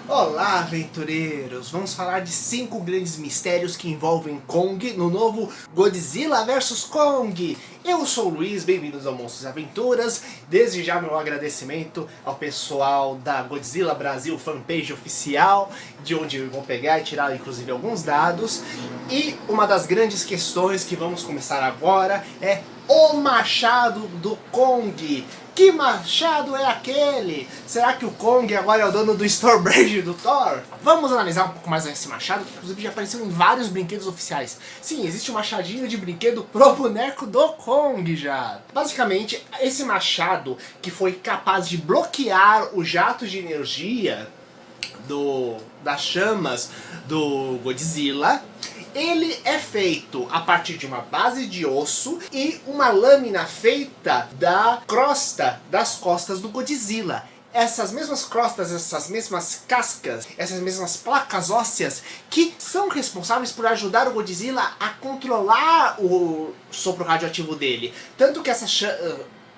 Olá, aventureiros! Vamos falar de 5 grandes mistérios que envolvem Kong no novo Godzilla vs Kong. Eu sou o Luiz, bem-vindos ao Monstros e Aventuras. Desde já meu agradecimento ao pessoal da Godzilla Brasil fanpage oficial, de onde eu vou pegar e tirar inclusive alguns dados. E uma das grandes questões que vamos começar agora é o machado do Kong. Que machado é aquele? Será que o Kong agora é o dono do Starbreeze do Thor? Vamos analisar um pouco mais esse machado, que inclusive já apareceu em vários brinquedos oficiais. Sim, existe um machadinho de brinquedo pro boneco do Kong já. Basicamente, esse machado que foi capaz de bloquear o jato de energia das chamas do Godzilla, ele é feito a partir de uma base de osso e uma lâmina feita da crosta das costas do Godzilla. Essas mesmas crostas, essas mesmas cascas, essas mesmas placas ósseas que são responsáveis por ajudar o Godzilla a controlar o sopro radioativo dele. Tanto que essas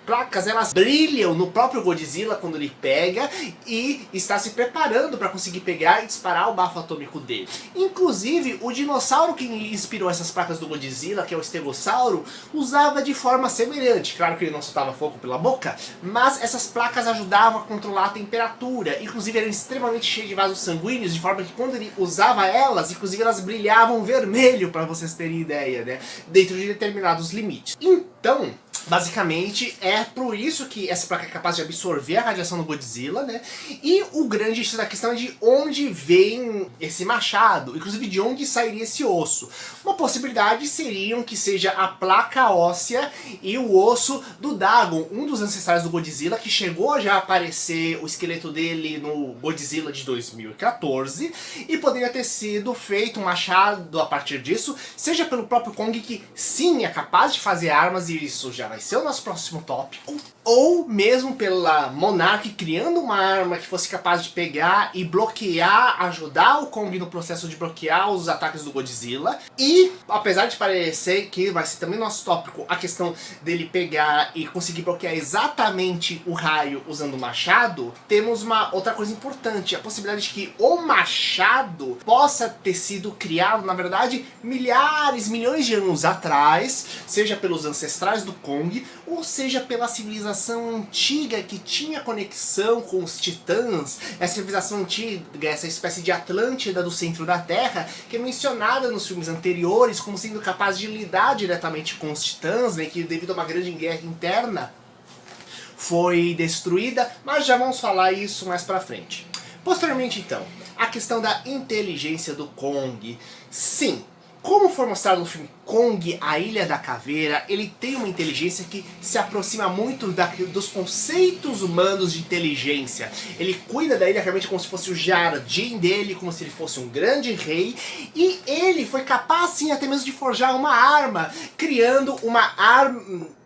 placas, elas brilham no próprio Godzilla quando ele pega e está se preparando para conseguir pegar e disparar o bafo atômico dele. Inclusive, o dinossauro que inspirou essas placas do Godzilla, que é o Stegossauro, usava de forma semelhante. Claro que ele não soltava fogo pela boca, mas essas placas ajudavam a controlar a temperatura. Inclusive, eram extremamente cheias de vasos sanguíneos, de forma que quando ele usava elas, inclusive elas brilhavam vermelho, para vocês terem ideia, né? Dentro de determinados limites. Então, basicamente, é por isso que essa placa é capaz de absorver a radiação do Godzilla, né? E o grande X da questão é de onde vem esse machado, inclusive de onde sairia esse osso. Uma possibilidade seria que seja a placa óssea e o osso do Dagon, um dos ancestrais do Godzilla, que chegou já a aparecer o esqueleto dele no Godzilla de 2014, e poderia ter sido feito um machado a partir disso, seja pelo próprio Kong, que sim, é capaz de fazer armas, e isso já vai ser o nosso próximo tópico, ou mesmo pela Monarch criando uma arma que fosse capaz de pegar e bloquear, ajudar o Kong no processo de bloquear os ataques do Godzilla. E apesar de parecer que vai ser também nosso tópico a questão dele pegar e conseguir bloquear exatamente o raio usando o machado, temos uma outra coisa importante, a possibilidade de que o machado possa ter sido criado, na verdade, milhares, milhões de anos atrás, seja pelos ancestrais do Kong, ou seja pela civilização antiga que tinha conexão com os titãs, essa civilização antiga, essa espécie de Atlântida do centro da Terra, que é mencionada nos filmes anteriores como sendo capaz de lidar diretamente com os titãs, né, que devido a uma grande guerra interna foi destruída, mas já vamos falar isso mais pra frente. Posteriormente então, a questão da inteligência do Kong. Sim, como foi mostrado no filme Kong, a Ilha da Caveira, ele tem uma inteligência que se aproxima muito dos conceitos humanos de inteligência. Ele cuida da ilha realmente como se fosse o jardim dele, como se ele fosse um grande rei, e ele foi capaz sim até mesmo de forjar uma arma, criando uma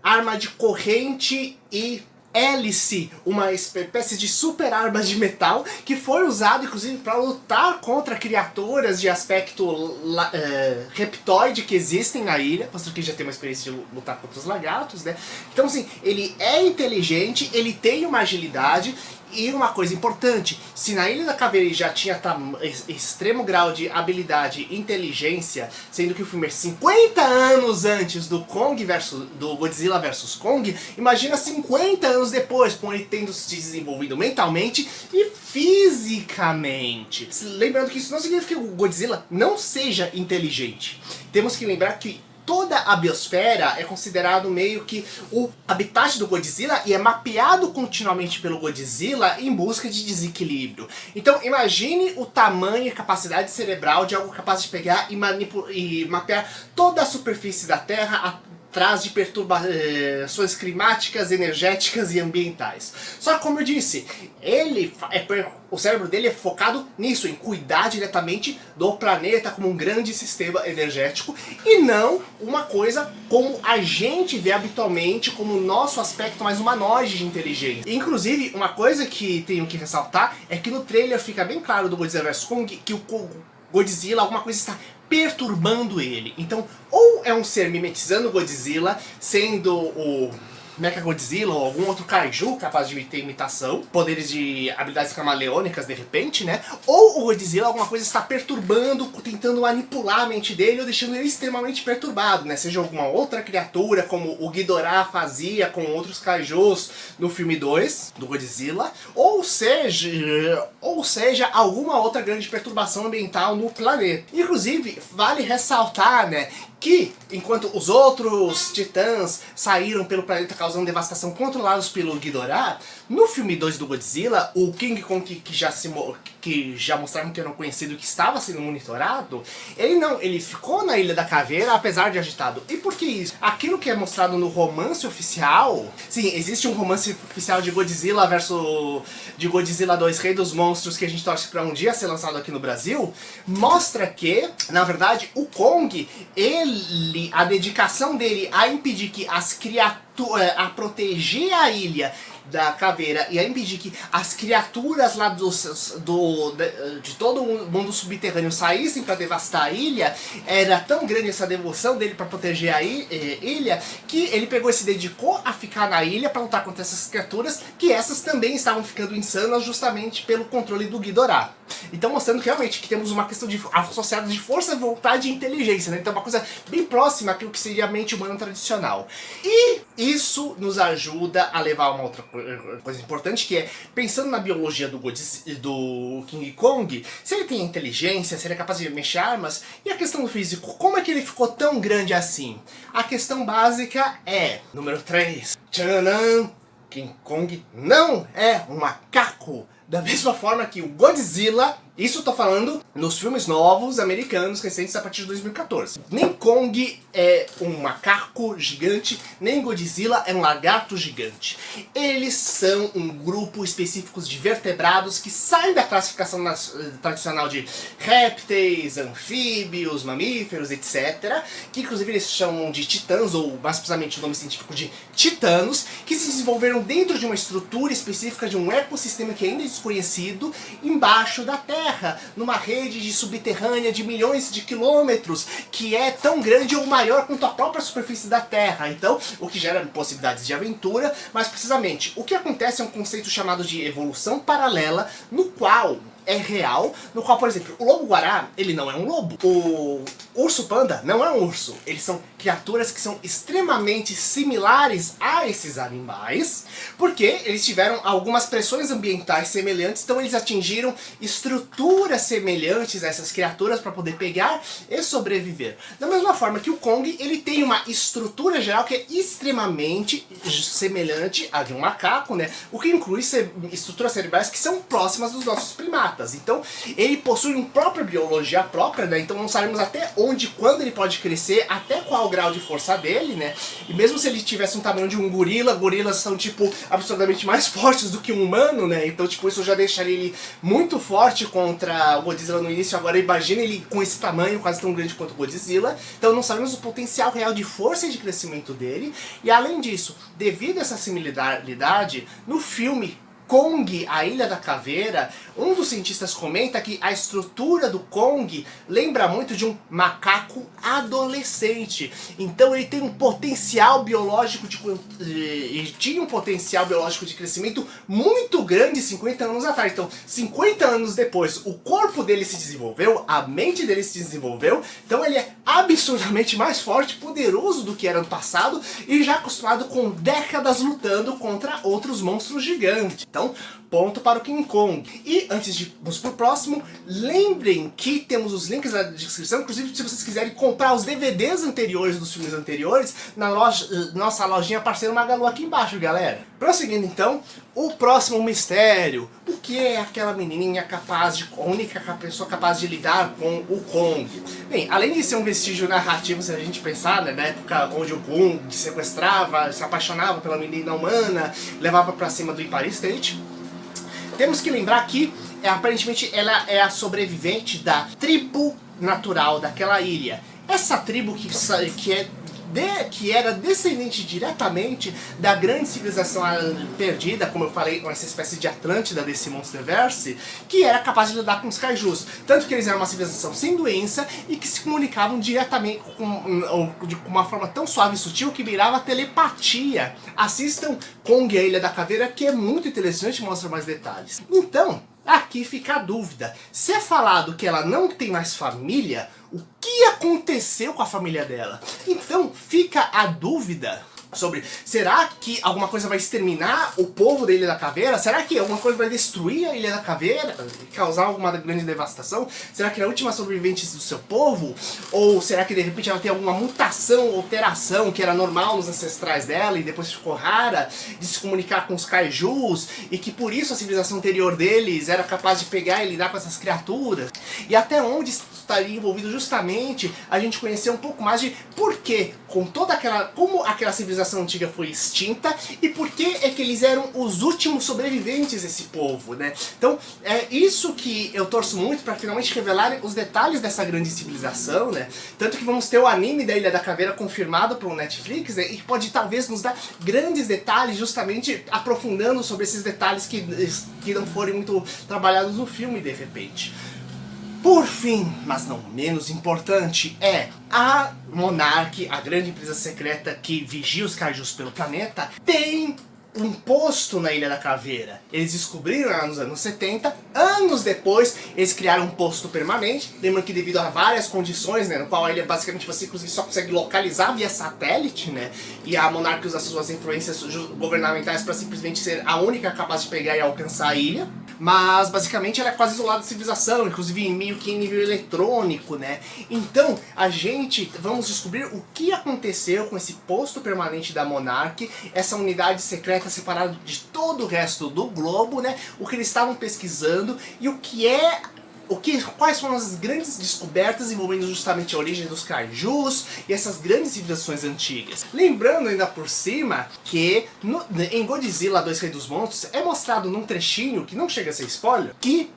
arma de corrente e hélice, uma espécie de super arma de metal que foi usada inclusive para lutar contra criaturas de aspecto reptoide que existem na ilha, posto que já tem uma experiência de lutar contra os lagartos, né? Então assim, ele é inteligente, ele tem uma agilidade. E uma coisa importante, se na Ilha da Caveira ele já tinha extremo grau de habilidade e inteligência, sendo que o filme é 50 anos antes do Godzilla vs Kong, imagina 50 anos depois, com ele tendo se desenvolvido mentalmente e fisicamente. Lembrando que isso não significa que o Godzilla não seja inteligente. Temos que lembrar que toda a biosfera é considerado meio que o habitat do Godzilla e é mapeado continuamente pelo Godzilla em busca de desequilíbrio. Então imagine o tamanho e capacidade cerebral de algo capaz de pegar e mapear toda a superfície da Terra atrás de perturbações climáticas, energéticas e ambientais. Só que como eu disse, o cérebro dele é focado nisso, em cuidar diretamente do planeta como um grande sistema energético e não uma coisa como a gente vê habitualmente como o nosso aspecto mais humanoide de inteligência. Inclusive, uma coisa que tenho que ressaltar é que no trailer fica bem claro do Godzilla vs Kong que o Godzilla, alguma coisa está perturbando ele. Então, ou é um ser mimetizando o Godzilla, sendo o Mechagodzilla ou algum outro kaiju capaz de ter imitação, poderes de habilidades camaleônicas de repente, né? Ou o Godzilla, alguma coisa está perturbando, tentando manipular a mente dele ou deixando ele extremamente perturbado, né? Seja alguma outra criatura, como o Ghidorah fazia com outros kaijus no filme 2 do Godzilla, ou seja alguma outra grande perturbação ambiental no planeta. Inclusive, vale ressaltar, né, que enquanto os outros titãs saíram pelo planeta causando devastação controlados pelo Ghidorah, no filme 2 do Godzilla, o King Kong que já mostraram que era um conhecido que estava sendo monitorado, ele ficou na Ilha da Caveira apesar de agitado. E por que isso? Aquilo que é mostrado no romance oficial, sim, existe um romance oficial de Godzilla de Godzilla 2, Rei dos Monstros, que a gente torce para um dia ser lançado aqui no Brasil, mostra que, na verdade, o Kong, a dedicação dele a impedir que as criaturas, a proteger a ilha da caveira e a impedir que as criaturas lá de todo o mundo subterrâneo saíssem para devastar a ilha, era tão grande essa devoção dele para proteger a ilha, que ele pegou e se dedicou a ficar na ilha para lutar contra essas criaturas, que essas também estavam ficando insanas justamente pelo controle do Ghidorah. Então mostrando que realmente que temos uma questão associada de força, vontade e inteligência, né? Então uma coisa bem próxima àquilo que seria a mente humana tradicional. E isso nos ajuda a levar a uma outra coisa importante, que é, pensando na biologia do King Kong, se ele tem inteligência, se ele é capaz de mexer armas, e a questão do físico, como é que ele ficou tão grande assim? A questão básica é, número 3, tcharam, King Kong não é um macaco. Da mesma forma que o Godzilla, isso eu tô falando nos filmes novos americanos recentes a partir de 2014. Nem Kong é um macaco gigante, nem Godzilla é um lagarto gigante. Eles são um grupo específico de vertebrados que saem da classificação tradicional de répteis, anfíbios, mamíferos, etc. Que inclusive eles chamam de titãs, ou mais precisamente o nome científico de titanos, que se desenvolveram dentro de uma estrutura específica de um ecossistema que ainda é desconhecido, embaixo da Terra, numa rede de subterrânea de milhões de quilômetros, que é tão grande ou maior quanto a própria superfície da Terra. Então, o que gera possibilidades de aventura, mas precisamente, o que acontece é um conceito chamado de evolução paralela, no qual é real, no qual, por exemplo, o lobo-guará, ele não é um lobo. O urso-panda não é um urso. Eles são criaturas que são extremamente similares a esses animais, porque eles tiveram algumas pressões ambientais semelhantes, então eles atingiram estruturas semelhantes a essas criaturas para poder pegar e sobreviver. Da mesma forma que o Kong, ele tem uma estrutura geral que é extremamente semelhante à de um macaco, né? O que inclui estruturas cerebrais que são próximas dos nossos primatas. Então, ele possui uma própria biologia própria, né? Então não sabemos até onde, quando ele pode crescer, até qual o grau de força dele, né? E mesmo se ele tivesse um tamanho de um gorila, gorilas são, tipo, absurdamente mais fortes do que um humano, né? Então, tipo, isso já deixaria ele muito forte contra o Godzilla no início. Agora, imagina ele com esse tamanho, quase tão grande quanto o Godzilla. Então, não sabemos o potencial real de força e de crescimento dele. E, além disso, devido a essa similaridade, no filme Kong, a Ilha da Caveira, um dos cientistas comenta que a estrutura do Kong lembra muito de um macaco adolescente. Então ele tem um potencial biológico tinha um potencial biológico de crescimento muito grande 50 anos atrás. Então, 50 anos depois, o corpo dele se desenvolveu, a mente dele se desenvolveu, então ele é absurdamente mais forte, poderoso do que era no passado e já acostumado com décadas lutando contra outros monstros gigantes. Então, ponto para o King Kong. E antes de irmos pro próximo, lembrem que temos os links na descrição, inclusive se vocês quiserem comprar os DVDs anteriores dos filmes anteriores, na nossa lojinha parceira Magalu aqui embaixo, galera. Prosseguindo então, o próximo mistério. O que é aquela menininha a única pessoa capaz de lidar com o Kong? Bem, além de ser um vestígio narrativo, se a gente pensar, né, na época onde o Kong sequestrava, se apaixonava pela menina humana, levava pra cima do Empire State, temos que lembrar que, aparentemente, ela é a sobrevivente da tribo natural daquela ilha. Essa tribo que é que era descendente diretamente da grande civilização perdida, como eu falei, essa espécie de Atlântida desse Monsterverse, que era capaz de lidar com os kaijus. Tanto que eles eram uma civilização sem doença e que se comunicavam diretamente de uma forma tão suave e sutil que virava telepatia. Assistam Kong, a Ilha da Caveira, que é muito interessante e mostra mais detalhes. Então, aqui fica a dúvida. Se é falado que ela não tem mais família, o que aconteceu com a família dela? Então fica a dúvida sobre, será que alguma coisa vai exterminar o povo da Ilha da Caveira? Será que alguma coisa vai destruir a Ilha da Caveira? Causar alguma grande devastação? Será que é a última sobrevivente do seu povo? Ou será que de repente ela tem alguma mutação, alteração que era normal nos ancestrais dela e depois ficou rara de se comunicar com os kaijus e que por isso a civilização anterior deles era capaz de pegar e lidar com essas criaturas? E até onde estaria envolvido justamente a gente conhecer um pouco mais de por que, com toda aquela, como aquela civilização antiga foi extinta e por que é que eles eram os últimos sobreviventes desse povo, né? Então é isso que eu torço muito para finalmente revelarem os detalhes dessa grande civilização, né? Tanto que vamos ter o anime da Ilha da Caveira confirmado pelo Netflix, né? E que pode talvez nos dar grandes detalhes, justamente aprofundando sobre esses detalhes que não forem muito trabalhados no filme de repente. Por fim, mas não menos importante, é a Monarch, a grande empresa secreta que vigia os kaijus pelo planeta, tem um posto na Ilha da Caveira. Eles descobriram lá nos anos 70, anos depois eles criaram um posto permanente, lembrando que devido a várias condições, né, no qual a ilha basicamente você inclusive só consegue localizar via satélite, né, e a Monarch usa suas influências governamentais para simplesmente ser a única capaz de pegar e alcançar a ilha. Mas basicamente ela é quase isolada da civilização, inclusive meio que em nível eletrônico, né? Então a gente vamos descobrir o que aconteceu com esse posto permanente da Monarch, essa unidade secreta separada de todo o resto do globo, né? O que eles estavam pesquisando e quais foram as grandes descobertas envolvendo justamente a origem dos kaijus e essas grandes civilizações antigas. Lembrando ainda por cima que em Godzilla 2 Rei dos Monstros é mostrado num trechinho, que não chega a ser spoiler, que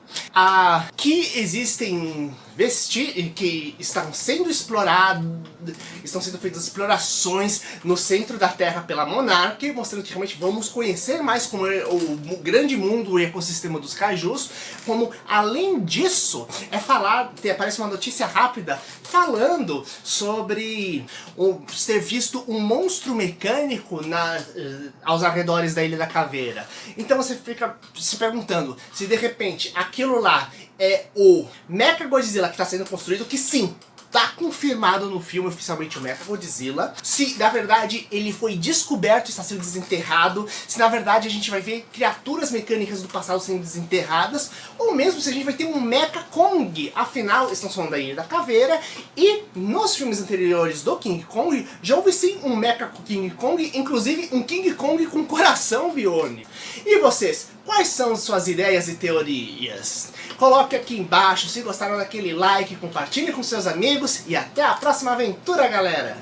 existem que estão sendo explorados, estão sendo feitas explorações no centro da Terra pela Monarch, mostrando que realmente vamos conhecer mais como é o grande mundo, o ecossistema dos kaijus, como além disso, aparece uma notícia rápida falando sobre ter visto um monstro mecânico aos arredores da Ilha da Caveira. Então você fica se perguntando se de repente aquilo lá é o Mechagodzilla que está sendo construído, que sim, tá confirmado no filme oficialmente o Mechagodzilla. Se na verdade ele foi descoberto e está sendo desenterrado, se na verdade a gente vai ver criaturas mecânicas do passado sendo desenterradas, ou mesmo se a gente vai ter um Mecha Kong. Afinal, estamos falando da Ilha da Caveira e nos filmes anteriores do King Kong já houve sim um Mecha King Kong, inclusive um King Kong com coração biônico. E vocês, quais são suas ideias e teorias? Coloque aqui embaixo, se gostaram daquele like, compartilhe com seus amigos e até a próxima aventura, galera!